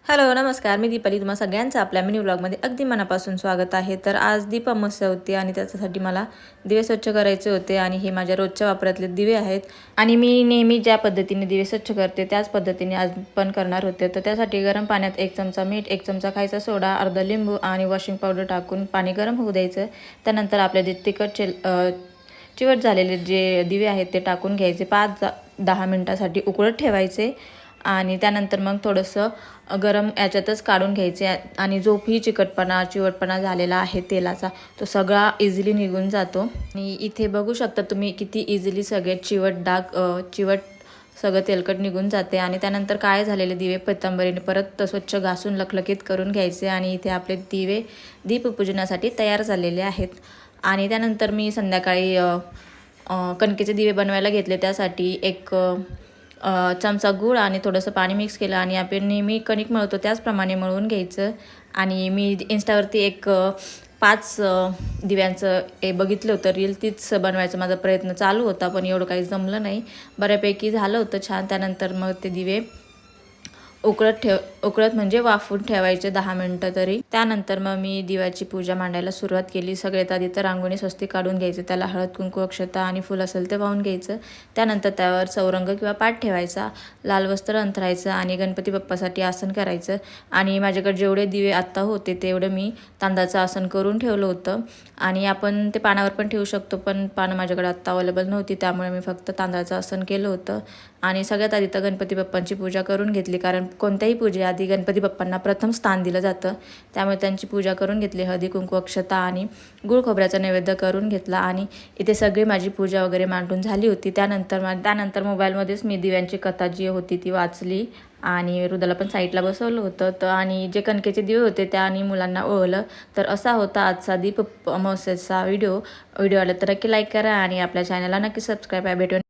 Hello नमस्कार, मी दीपाली. तुम्हा सगळ्यांचं आपल्या मिनी व्लॉगमध्ये अगदी मनापासून स्वागत आहे. तर आज दीप अमावस्या होती आणि त्याच्यासाठी मला दिवे स्वच्छ करायचे होते आणि हे माझ्या रोजच्या वापरातले दिवे आहेत. आणि मी नेहमी ज्या पद्धतीने दिवे स्वच्छ करते त्याच पद्धतीने आज पण करणार होते. तर त्यासाठी गरम पाण्यात 1 चमचा मीठ, 1 चमचा खायचा सोडा, अर्धा लिंबू आणि वॉशिंग पावडर टाकून पाणी गरम होऊ द्यायचं. त्यानंतर आपले जे चिवट झालेले जे दिवे आहेत ते टाकून घ्यायचे. 5-10 मिनिटासाठी उकळत ठेवायचे आणि त्यानंतर मग थोडंसं गरम याच्यातच काढून घ्यायचे आणि जो भी चिवटपणा झालेला आहे तेलाचा तो सगळा इझिली निघून जातो. आणि इथे बघू शकता तुम्ही किती इझिली सगळे चिवट सगळं तेलकट निघून जाते. आणि त्यानंतर काय झालेले दिवे पितांबरीने परत स्वच्छ घासून लखलखीत करून घ्यायचे आणि इथे आपले दिवे दीपपूजनासाठी तयार झालेले आहेत. आणि त्यानंतर मी संध्याकाळी कणकेचे दिवे बनवायला घेतले. त्यासाठी एक चमचा गूळ आणि थोडंसं पाणी मिक्स केलं आणि आपण नेहमी कणिक मळतो त्याचप्रमाणे मळून घ्यायचं. आणि मी इंस्टावरती एक 5 दिव्यांचं बघितलं होतं रील, तीच बनवायचा माझा प्रयत्न चालू होता, पण एवढं काही जमलं नाही. बऱ्यापैकी झालं होतं छान. त्यानंतर मग ते दिवे उकळत म्हणजे वाफवून ठेवायचे 10 मिनटं तरी. त्यानंतर मग मी दिव्याची पूजा मांडायला सुरुवात केली. सगळ्यात आधी तर रांगोळी स्वस्तिक काढून घ्यायचं, त्याला हळद कुंकू अक्षता आणि फुल असेल ते वाहून घ्यायचं. त्यानंतर त्यावर चौरंग किंवा पाट ठेवायचा, लाल वस्त्र अंथरायचं आणि गणपती बाप्पासाठी आसन करायचं. आणि माझ्याकडे जेवढे दिवे आत्ता होते तेवढं मी तांदळाचं आसन करून ठेवलं होतं. आणि आपण ते पानावर पण ठेवू शकतो, पण पानं माझ्याकडे आत्ता अवेलेबल नव्हती, त्यामुळे मी फक्त तांदळाचं आसन केलं होतं. आणि सगळ्यात आधी तर गणपती बाप्पांची पूजा करून घेतली, कारण कोणत्याही पूजेआधी गणपती बाप्पांना प्रथम स्थान दिलं जातं. त्यामुळे त्यांची पूजा करून घेतली. हळदी कुंकू अक्षता आणि गुळ खोबऱ्याचा नैवेद्य करून घेतला. आणि इथे सगळी माझी पूजा वगैरे मांडून झाली होती. त्यानंतर मोबाईलमध्येच मी दिव्यांची कथा जी होती ती वाचली आणि हृदयाला पण साईडला बसवलं होतं. आणि जे कणकेचे दिवे होते त्या आणि मुलांना ओळलं. तर असा होता आजचा दीप अमावस्येचा व्हिडिओ आला तर नक्की लाईक करा आणि आपल्या चॅनलला नक्की सबस्क्राईब आहे. भेटून